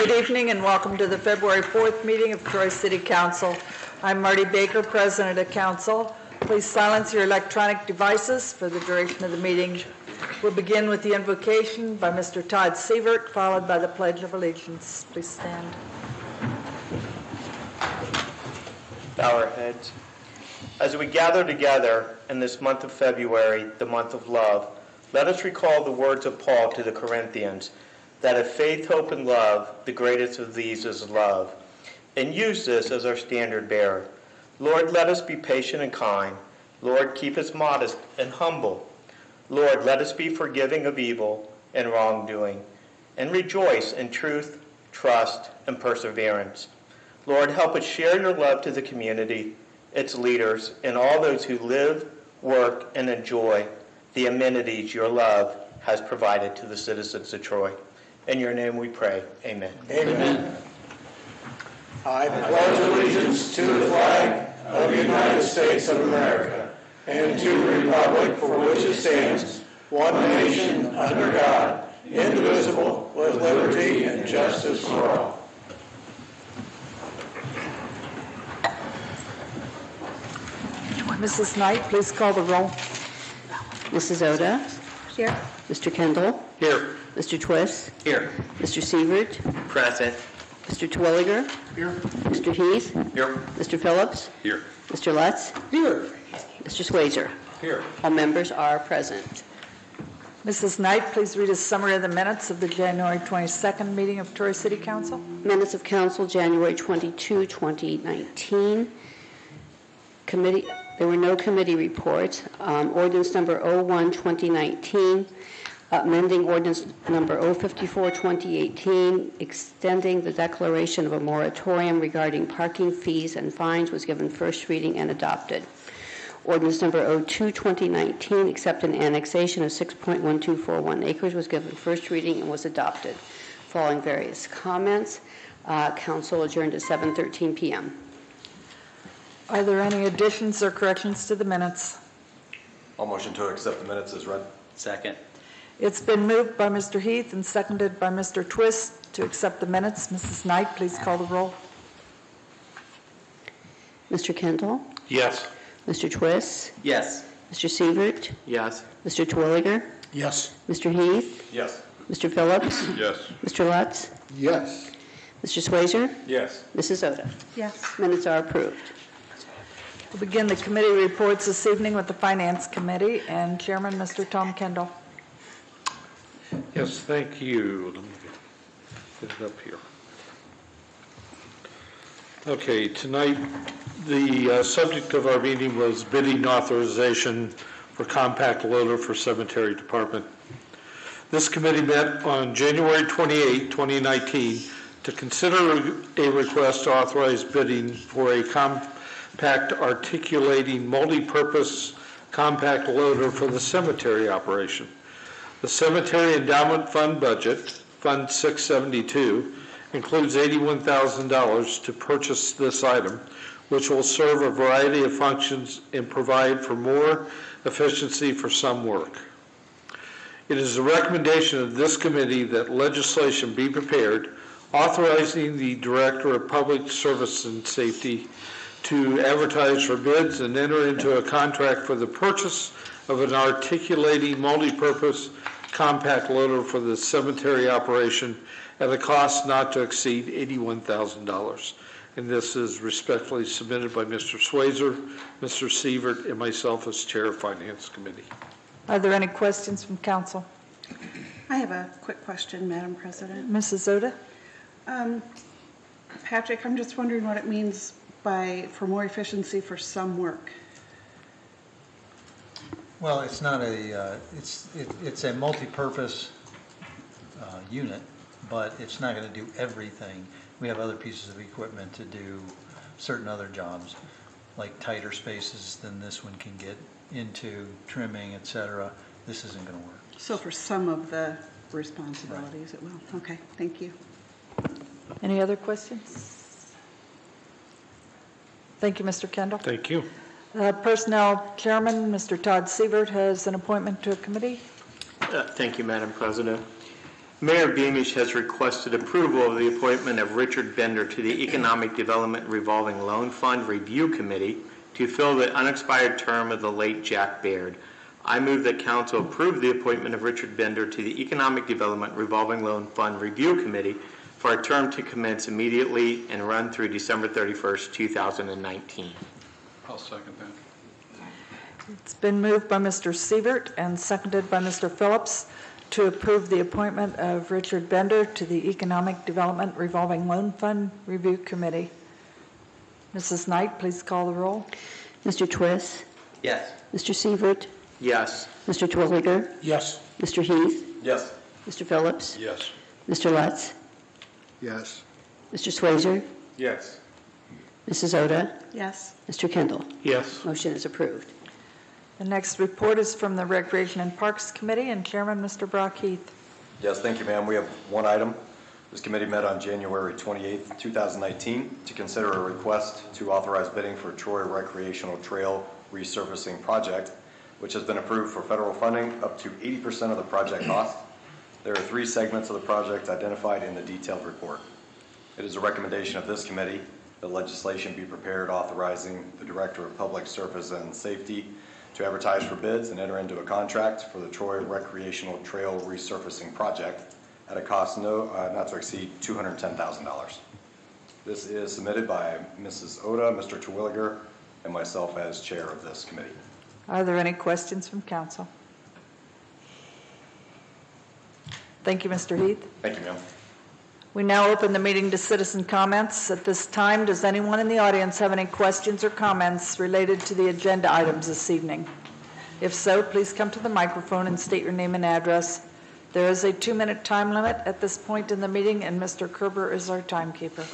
Good evening and welcome to the February 4th meeting of Troy City Council. I'm Marty Baker, President of Council. Please silence your electronic devices for the duration of the meeting. We'll begin with the invocation by Mr. Todd Sievert, followed by the Pledge of Allegiance. Please stand. Bow our heads. As we gather together in this month of February, the month of love, let us recall the words of Paul to the Corinthians, that of faith, hope, and love, the greatest of these is love, and use this as our standard bearer. Lord, let us be patient and kind. Lord, keep us modest and humble. Lord, let us be forgiving of evil and wrongdoing, and rejoice in truth, trust, and perseverance. Lord, help us share your love to the community, its leaders, and all those who live, work, and enjoy the amenities your love has provided to the citizens of Troy. In your name we pray. Amen. Amen. I pledge allegiance to the flag of the United States of America and to the republic for which it stands, one nation, under God, indivisible, with liberty and justice for all. Mrs. Knight, please call the roll. Mrs. Oda? Here. Mr. Kendall? Here. Mr. Twist? Here. Mr. Sievert? Present. Mr. Twilliger? Here. Mr. Heath? Here. Mr. Phillips? Here. Mr. Lutz? Here. Mr. Swazer? Here. All members are present. Mrs. Knight, please read a summary of the minutes of the January 22nd meeting of Troy City Council. Minutes of Council, January 22, 2019. There were no committee reports. Ordinance number 01, 2019. Amending ordinance number 054, 2018, extending the declaration of a moratorium regarding parking fees and fines was given first reading and adopted. Ordinance number 02, 2019, accept an annexation of 6.1241 acres was given first reading and was adopted. Following various comments, council adjourned at 7:13 p.m. Are there any additions or corrections to the minutes? I'll motion to accept the minutes as read. Second. It's been moved by Mr. Heath and seconded by Mr. Twist to accept the minutes. Mrs. Knight, please call the roll. Mr. Kendall? Yes. Mr. Twist? Yes. Mr. Sievert? Yes. Mr. Twilliger? Yes. Mr. Heath? Yes. Mr. Phillips? Yes. Mr. Lutz? Yes. Mr. Swazer? Yes. Mrs. Oda? Yes. Minutes are approved. We'll begin the committee reports this evening with the Finance Committee and Chairman Mr. Tom Kendall. Yes, thank you. Let me get it up here. Okay, tonight the subject of our meeting was bidding authorization for compact loader for cemetery department. This committee met on January 28, 2019 to consider a request to authorize bidding for a compact articulating multi-purpose compact loader for the cemetery operation. The Cemetery Endowment Fund budget, Fund 672, includes $81,000 to purchase this item, which will serve a variety of functions and provide for more efficiency for some work. It is the recommendation of this committee that legislation be prepared authorizing the Director of Public Service and Safety to advertise for bids and enter into a contract for the purchase of an articulating multi-purpose compact loader for the cemetery operation at a cost not to exceed $81,000. And this is respectfully submitted by Mr. Swazer, Mr. Sievert, and myself as Chair of Finance Committee. Are there any questions from council? I have a quick question, Madam President. Mrs. Oda? Patrick, I'm just wondering what it means by for more efficiency for some work. Well, it's not a, it's a multi-purpose unit, but it's not going to do everything. We have other pieces of equipment to do certain other jobs, like tighter spaces than this one can get into, trimming, etc. This isn't going to work. So for some of the responsibilities, it will. Okay, thank you. Any other questions? Thank you, Mr. Kendall. Thank you. Personnel Chairman, Mr. Todd Sievert, has an appointment to a committee. Thank you, Madam President. Mayor Beamish has requested approval of the appointment of Richard Bender to the Economic Development Revolving Loan Fund Review Committee to fill the unexpired term of the late Jack Baird. I move that council approve the appointment of Richard Bender to the Economic Development Revolving Loan Fund Review Committee for a term to commence immediately and run through December 31st, 2019. I'll second that. It's been moved by Mr. Sievert and seconded by Mr. Phillips to approve the appointment of Richard Bender to the Economic Development Revolving Loan Fund Review Committee. Mrs. Knight, please call the roll. Mr. Twist? Yes. Mr. Sievert? Yes. Mr. Twilliger? Yes. Mr. Heath? Yes. Mr. Phillips? Yes. Mr. Lutz? Yes. Mr. Swazer? Yes. Mrs. Oda? Yes. Mr. Kendall? Yes. Motion is approved. The next report is from the Recreation and Parks Committee and Chairman Mr. Brock Heath. Yes, thank you, ma'am. We have one item. This committee met on January 28th, 2019 to consider a request to authorize bidding for Troy Recreational Trail Resurfacing Project, which has been approved for federal funding up to 80% of the project cost. There are 3 segments of the project identified in the detailed report. It is a recommendation of this committee that legislation be prepared authorizing the Director of Public Service and Safety to advertise for bids and enter into a contract for the Troy Recreational Trail Resurfacing Project at a cost not to exceed $210,000. This is submitted by Mrs. Oda, Mr. Terwilliger, and myself as chair of this committee. Are there any questions from council? Thank you, Mr. Heath. Thank you, ma'am. We now open the meeting to citizen comments. At this time, does anyone in the audience have any questions or comments related to the agenda items this evening? If so, please come to the microphone and state your name and address. There is a 2-minute time limit at this point in the meeting, and Mr. Kerber is our timekeeper.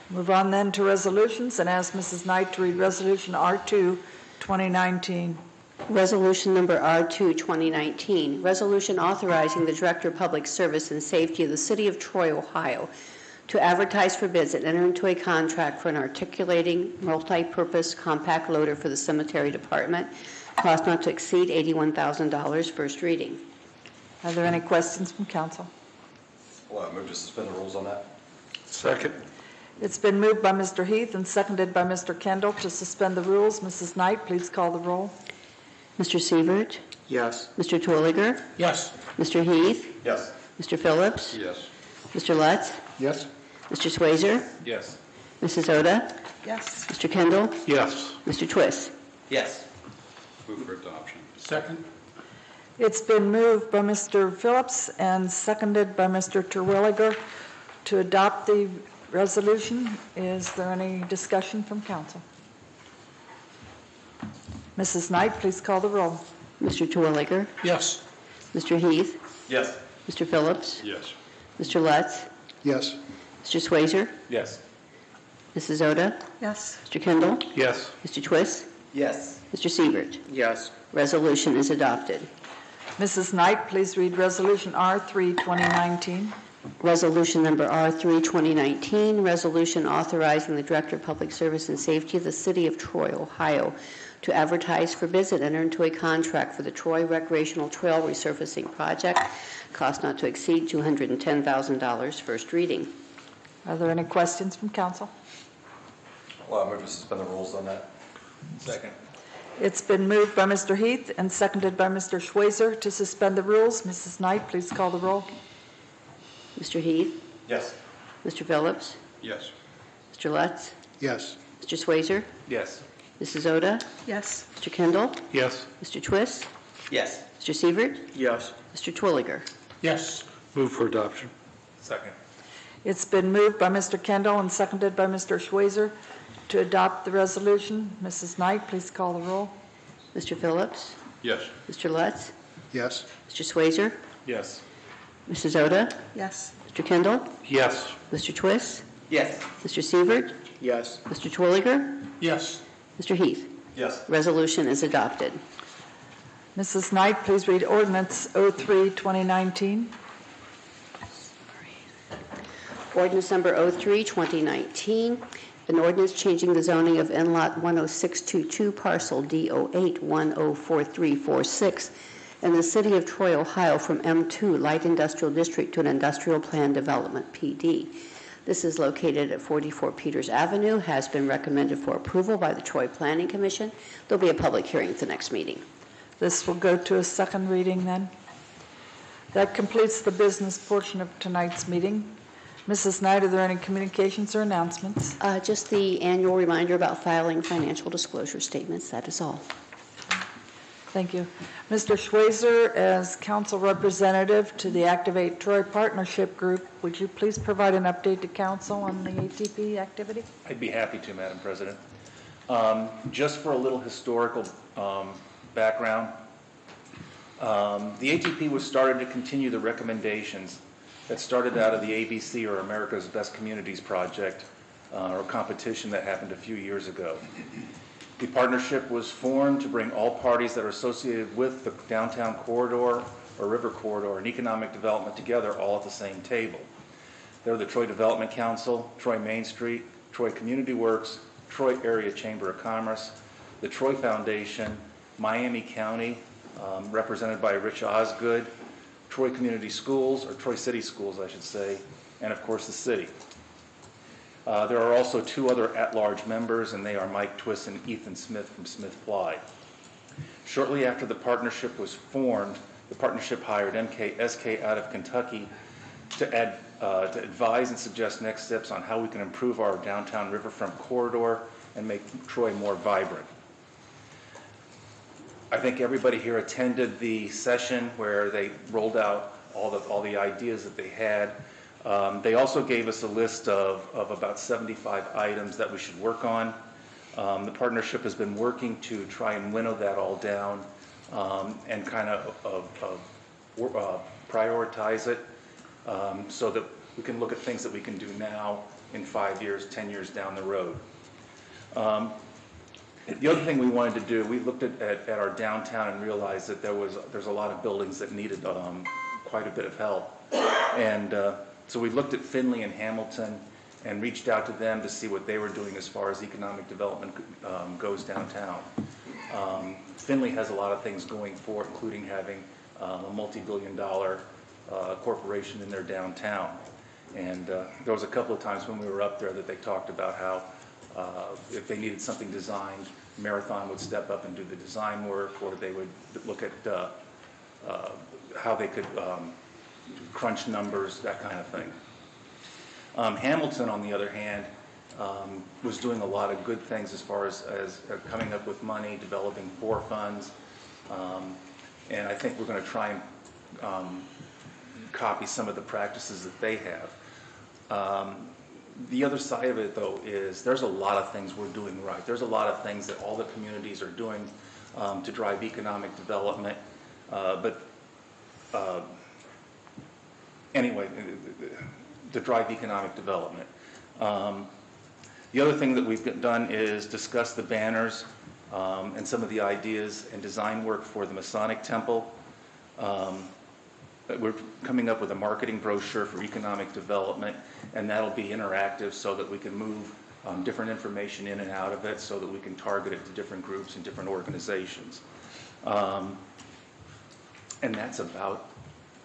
Move on then to resolutions, and ask Mrs. Knight to read Resolution R2, 2019. Resolution number R2, 2019, resolution authorizing the Director of Public Service and Safety of the City of Troy, Ohio, to advertise for bids and enter into a contract for an articulating multi-purpose compact loader for the cemetery department, cost not to exceed $81,000, first reading. Are there any questions from council? Well, I move to suspend the rules on that. Second. It's been moved by Mr. Heath and seconded by Mr. Kendall to suspend the rules. Mrs. Knight, please call the roll. Mr. Sievert? Yes. Mr. Twilliger? Yes. Mr. Heath? Yes. Mr. Phillips? Yes. Mr. Lutz? Yes. Mr. Swazer? Yes. Mrs. Oda? Yes. Mr. Kendall? Yes. Mr. Twist? Yes. Move for adoption. Second. It's been moved by Mr. Phillips and seconded by Mr. Terwilliger to adopt the resolution. Is there any discussion from council? Mrs. Knight, please call the roll. Mr. Terwilliger? Yes. Mr. Heath? Yes. Mr. Phillips? Yes. Mr. Lutz? Yes. Mr. Swazer? Yes. Mrs. Oda? Yes. Mr. Kendall? Yes. Mr. Twist? Yes. Mr. Sievert? Yes. Resolution is adopted. Mrs. Knight, please read Resolution R3, 2019. Resolution number R3, 2019, resolution authorizing the Director of Public Service and Safety of the City of Troy, Ohio, to advertise for bids and enter into a contract for the Troy Recreational Trail Resurfacing Project, cost not to exceed $210,000, first reading. Are there any questions from council? Well, I move to suspend the rules on that. Second. It's been moved by Mr. Heath and seconded by Mr. Schweizer to suspend the rules. Mrs. Knight, please call the roll. Mr. Heath? Yes. Mr. Phillips? Yes. Mr. Lutz? Yes. Mr. Swazer? Yes. Mrs. Oda? Yes. Mr. Kendall? Yes. Mr. Twist? Yes. Mr. Sievert? Yes. Mr. Twilliger? Yes. Move for adoption. Second. It's been moved by Mr. Kendall and seconded by Mr. Schweizer to adopt the resolution. Mrs. Knight, please call the roll. Mr. Phillips? Yes. Mr. Lutz? Yes. Mr. Swazer? Yes. Mrs. Oda? Yes. Mr. Kendall? Yes. Mr. Twist? Yes. Mr. Sievert? Yes. Mr. Twilliger? Yes. Mr. Heath? Yes. Resolution is adopted. Mrs. Knight, please read Ordinance 03, 2019. Ordinance number 03, 2019, An ordinance changing the zoning of NLOT 10622 parcel D08104346 in the city of Troy, Ohio from M2 Light Industrial District to an Industrial Plan Development, PD. This is located at 44 Peters Avenue, has been recommended for approval by the Troy Planning Commission. There'll be a public hearing at the next meeting. This will go to a second reading then. That completes the business portion of tonight's meeting. Mrs. Knight, are there any communications or announcements? Just the annual reminder about filing financial disclosure statements, that is all. Thank you. Mr. Schweizer, as council representative to the Activate Troy Partnership Group, would you please provide an update to council on the ATP activity? I'd be happy to, Madam President. Just for a little historical background, the ATP was started to continue the recommendations that started out of the ABC, or America's Best Communities Project, or competition that happened a few years ago. The partnership was formed to bring all parties that are associated with the downtown corridor or river corridor and economic development together all at the same table. They're the Troy Development Council, Troy Main Street, Troy Community Works, Troy Area Chamber of Commerce, the Troy Foundation, Miami County, represented by Rich Osgood, Troy Community Schools, or Troy City Schools, I should say, and of course the city. There are also two other at-large members, and they are Mike Twist and Ethan Smith from Smith Fly. Shortly after the partnership was formed, the partnership hired MKSK out of Kentucky to advise and suggest next steps on how we can improve our downtown riverfront corridor and make Troy more vibrant. I think everybody here attended the session where they rolled out all the ideas that they had. They also gave us a list of about 75 items that we should work on. The partnership has been working to try and winnow that all down and kind of prioritize it so that we can look at things that we can do now in 5 years, 10 years down the road. The other thing we wanted to do, we looked at our downtown and realized that there's a lot of buildings that needed quite a bit of help. And so we looked at Findlay and Hamilton and reached out to them to see what they were doing as far as economic development goes downtown. Findlay has a lot of things going for it, including having a multi-billion-dollar corporation in their downtown. And there was a couple of times when we were up there that they talked about how if they needed something designed, Marathon would step up and do the design work, or they would look at how they could crunch numbers, that kind of thing. Hamilton, on the other hand, was doing a lot of good things as far as coming up with money, developing core funds, and I think we're going to try and copy some of the practices that they have. The other side of it, though, is there's a lot of things we're doing right. There's a lot of things that all the communities are doing to drive economic development. Anyway, to drive economic development. The other thing that we've done is discuss the banners and some of the ideas and design work for the Masonic Temple. We're coming up with a marketing brochure for economic development, and that'll be interactive so that we can move different information in and out of it so that we can target it to different groups and different organizations. And that's about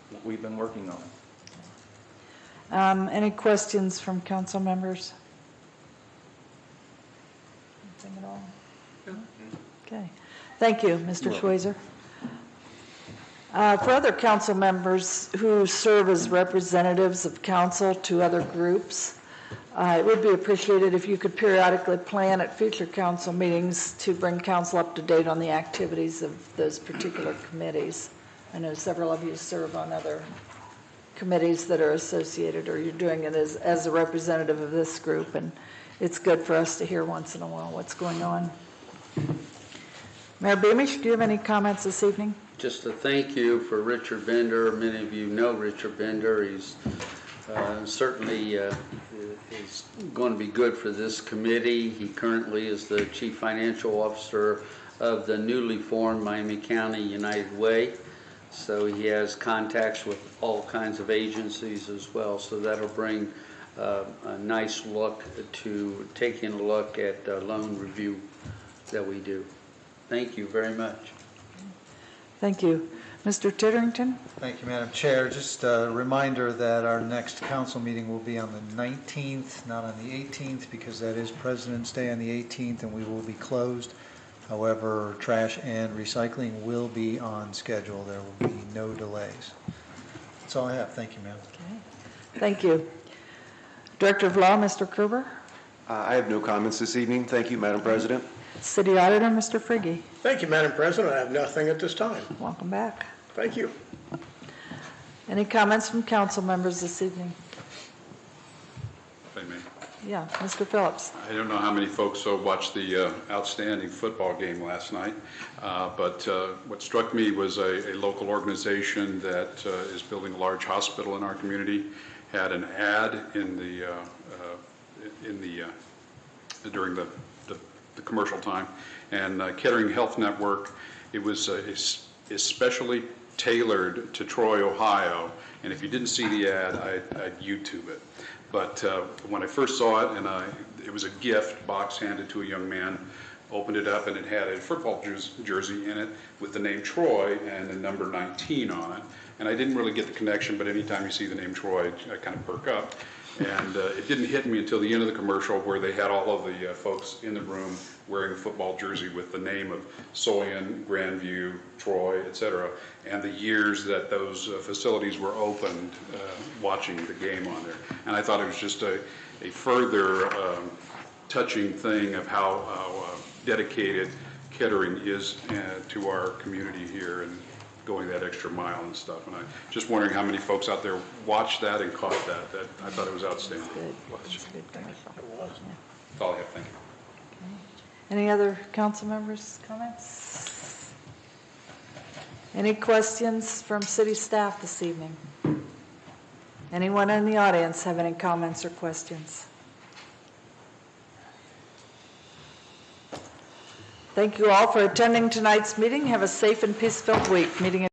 what we've been working on. Any questions from council members? Anything at all? No? Okay. Thank you, Mr. Schweizer. For other council members who serve as representatives of council to other groups, it would be appreciated if you could periodically plan at future council meetings to bring council up to date on the activities of those particular committees. I know several of you serve on other committees that are associated, or you're doing it as a representative of this group, and it's good for us to hear once in a while what's going on. Mayor Beamish, do you have any comments this evening? Just a thank you for Richard Bender. Many of you know Richard Bender. He's certainly is going to be good for this committee. He currently is the Chief Financial Officer of the newly formed Miami County United Way. So he has contacts with all kinds of agencies as well. So that'll bring a nice look to taking a look at the loan review that we do. Thank you very much. Thank you. Mr. Titterington? Thank you, Madam Chair. Just a reminder that our next council meeting will be on the 19th, not on the 18th, because that is President's Day on the 18th, and we will be closed. However, trash and recycling will be on schedule. There will be no delays. That's all I have. Thank you, ma'am. Okay. Thank you. Director of Law, Mr. Kerber? I have no comments this evening. Thank you, Madam President. City Auditor, Mr. Frigge? Thank you, Madam President. I have nothing at this time. Welcome back. Thank you. Any comments from council members this evening? If I may. Yeah, Mr. Phillips. I don't know how many folks watched the outstanding football game last night, but what struck me was a local organization that is building a large hospital in our community, had an ad in the during the commercial time, and Kettering Health Network. It was especially tailored to Troy, Ohio, and if you didn't see the ad, I'd YouTube it. But when I first saw it, and it was a gift box handed to a young man, opened it up, and it had a football jersey in it with the name Troy and the number 19 on it. And I didn't really get the connection, but anytime you see the name Troy, I kind of perk up. And it didn't hit me until the end of the commercial, where they had all of the folks in the room wearing a football jersey with the name of Soyan, Grandview, Troy, etc., and the years that those facilities were opened, watching the game on there. And I thought it was just a further touching thing of how dedicated Kettering is to our community here, and going that extra mile and stuff. And I'm just wondering how many folks out there watched that and caught that. I thought it was outstanding. That's good. That's all I have. Thank you. Any other council members' comments? Any questions from city staff this evening? Anyone in the audience have any comments or questions? Thank you all for attending tonight's meeting. Have a safe and peace-filled week. Meeting